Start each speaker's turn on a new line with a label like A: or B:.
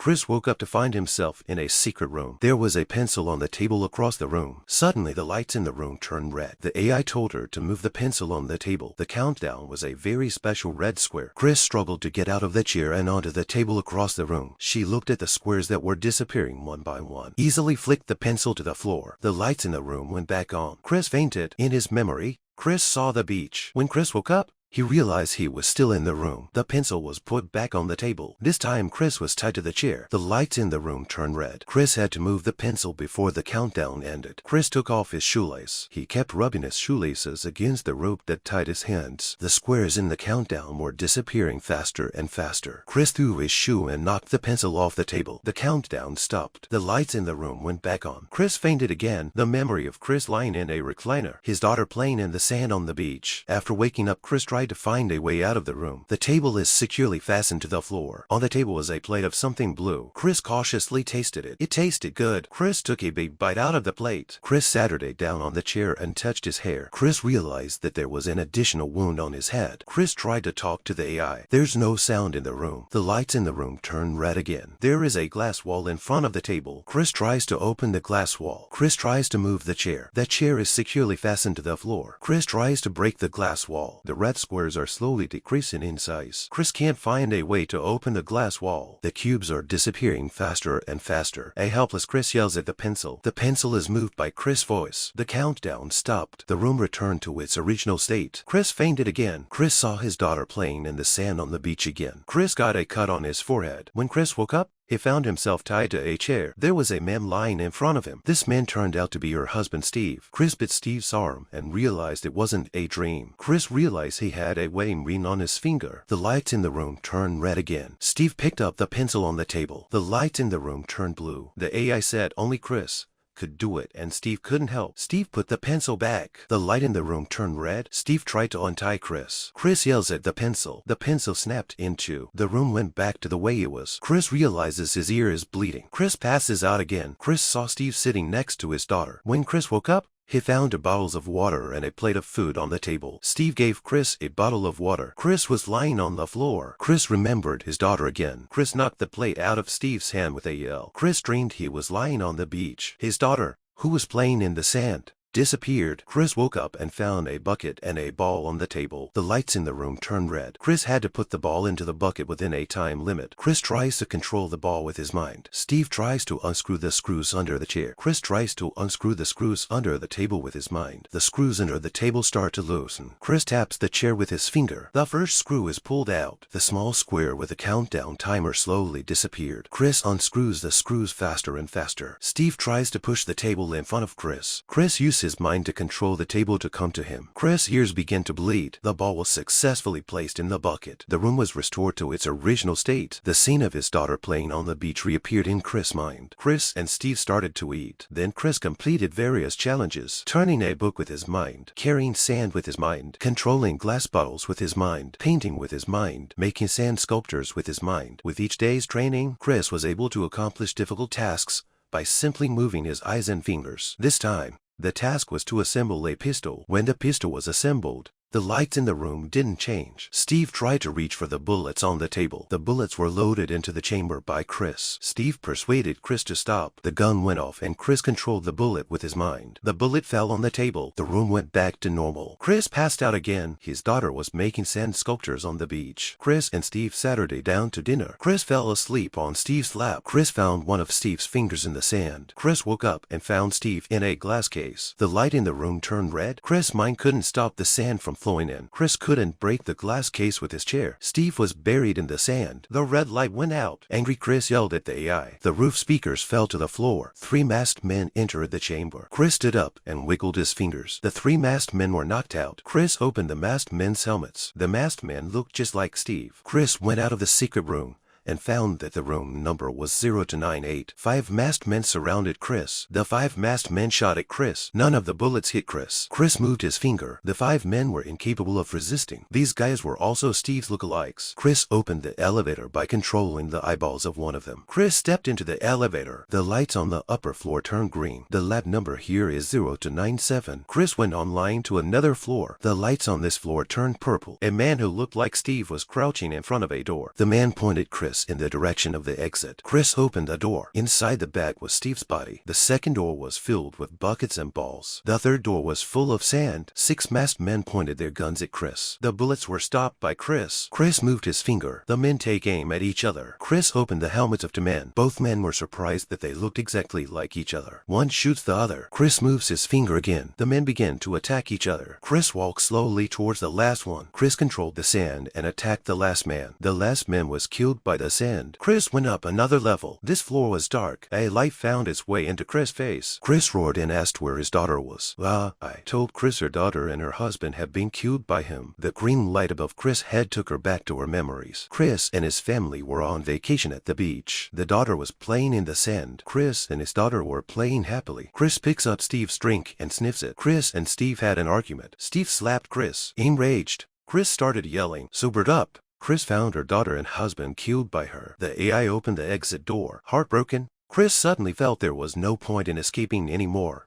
A: Chris woke up to find himself in a secret room. There was a pencil on the table across the room. Suddenly, the lights in the room turned red. The AI told her to move the pencil on the table. The countdown was a very special red square. Chris struggled to get out of the chair and onto the table across the room. She looked at the squares that were disappearing one by one. Easily flicked the pencil to the floor. The lights in the room went back on. Chris fainted. In his memory, Chris saw the beach. When Chris woke up, he realized he was still in the room. The pencil was put back on the table. This time, Chris was tied to the chair. The lights in the room turned red. Chris had to move the pencil before the countdown ended. Chris took off his shoelace. He kept rubbing his shoelaces against the rope that tied his hands. The squares in the countdown were disappearing faster and faster. Chris threw his shoe and knocked the pencil off the table. The countdown stopped. The lights in the room went back on. Chris fainted again. The memory of Chris lying in a recliner, his daughter playing in the sand on the beach. After waking up, Chris tried to find a way out of the room. The table is securely fastened to the floor. On the table was a plate of something blue. Chris cautiously tasted it. It tasted good. Chris took a big bite out of the plate. Chris Saturday down on the chair and touched his hair. Chris realized that there was an additional wound on his head. Chris tried to talk to the AI. There's no sound in the room. The lights in the room turn red again. There is a glass wall in front of the table. Chris tries to open the glass wall. Chris tries to move the chair. The chair is securely fastened to the floor. Chris tries to break the glass wall. The red squares are slowly decreasing in size. Chris can't find a way to open the glass wall. The cubes are disappearing faster and faster. A helpless Chris yells at the pencil. The pencil is moved by Chris' voice. The countdown stopped. The room returned to its original state. Chris fainted again. Chris saw his daughter playing in the sand on the beach again. Chris got a cut on his forehead. When Chris woke up, he found himself tied to a chair. There was a man lying in front of him. This man turned out to be her husband, Steve. Chris bit Steve's arm and realized it wasn't a dream. Chris realized he had a wedding ring on his finger. The lights in the room turned red again. Steve picked up the pencil on the table. The lights in the room turned blue. The AI said only Chris could do it, and Steve couldn't help. Steve put the pencil back. The light in the room turned red. Steve tried to untie Chris. Chris yells at the pencil. The pencil snapped in two. The room went back to the way it was. Chris realizes his ear is bleeding. Chris passes out again. Chris saw Steve sitting next to his daughter. When Chris woke up, he found 2 bottles of water and a plate of food on the table. Steve gave Chris a bottle of water. Chris was lying on the floor. Chris remembered his daughter again. Chris knocked the plate out of Steve's hand with a yell. Chris dreamed he was lying on the beach. His daughter, who was playing in the sand, disappeared. Chris woke up and found a bucket and a ball on the table. The lights in the room turned red. Chris had to put the ball into the bucket within a time limit. Chris tries to control the ball with his mind. Steve tries to unscrew the screws under the chair. Chris tries to unscrew the screws under the table with his mind. The screws under the table start to loosen. Chris taps the chair with his finger. The first screw is pulled out. The small square with a countdown timer slowly disappeared. Chris unscrews the screws faster and faster. Steve tries to push the table in front of Chris. Chris uses his mind to control the table to come to him. Chris' ears began to bleed. The ball was successfully placed in the bucket. The room was restored to its original state. The scene of his daughter playing on the beach reappeared in Chris' mind. Chris and Steve started to eat. Then Chris completed various challenges, turning a book with his mind, carrying sand with his mind, controlling glass bottles with his mind, painting with his mind, making sand sculptures with his mind. With each day's training, Chris was able to accomplish difficult tasks by simply moving his eyes and fingers. This time, the task was to assemble a pistol. When the pistol was assembled, the lights in the room didn't change. Steve tried to reach for the bullets on the table. The bullets were loaded into the chamber by Chris. Steve persuaded Chris to stop. The gun went off and Chris controlled the bullet with his mind. The bullet fell on the table. The room went back to normal. Chris passed out again. His daughter was making sand sculptures on the beach. Chris and Steve Saturday down to dinner. Chris fell asleep on Steve's lap. Chris found one of Steve's fingers in the sand. Chris woke up and found Steve in a glass case. The light in the room turned red. Chris' mind couldn't stop the sand from flowing in. Chris couldn't break the glass case with his chair. Steve was buried in the sand. The red light went out. Angry Chris yelled at the AI. The roof speakers fell to the floor. 3 masked men entered the chamber. Chris stood up and wiggled his fingers. The 3 masked men were knocked out. Chris opened the masked men's helmets. The masked men looked just like Steve. Chris went out of the secret room and found that the room number was 0 to 98. 5 masked men surrounded Chris. The 5 masked men shot at Chris. None of the bullets hit Chris. Chris moved his finger. The 5 men were incapable of resisting. These guys were also Steve's lookalikes. Chris opened the elevator by controlling the eyeballs of one of them. Chris stepped into the elevator. The lights on the upper floor turned green. The lab number here is 0 to 97. Chris went online to another floor. The lights on this floor turned purple. A man who looked like Steve was crouching in front of a door. The man pointed Chris Chris in the direction of the exit. Chris opened the door. Inside the bag was Steve's body. The second door was filled with buckets and balls. The third door was full of sand. 6 masked men pointed their guns at Chris. The bullets were stopped by Chris. Chris moved his finger. The men take aim at each other. Chris opened the helmets of 2 men. Both men were surprised that they looked exactly like each other. One shoots the other. Chris moves his finger again. The men begin to attack each other. Chris walked slowly towards the last one. Chris controlled the sand and attacked the last man. The last man was killed by the sand. Chris went up another level. This floor was dark. A light found its way into Chris' face. Chris roared and asked where his daughter was. I told Chris her daughter and her husband had been killed by him. The green light above Chris' head took her back to her memories. Chris and his family were on vacation at the beach. The daughter was playing in the sand. Chris and his daughter were playing happily. Chris picks up Steve's drink and sniffs it. Chris and Steve had an argument. Steve slapped Chris. Enraged, Chris started yelling, "Sobered up." Chris found her daughter and husband killed by her. The AI opened the exit door. Heartbroken, Chris suddenly felt there was no point in escaping anymore.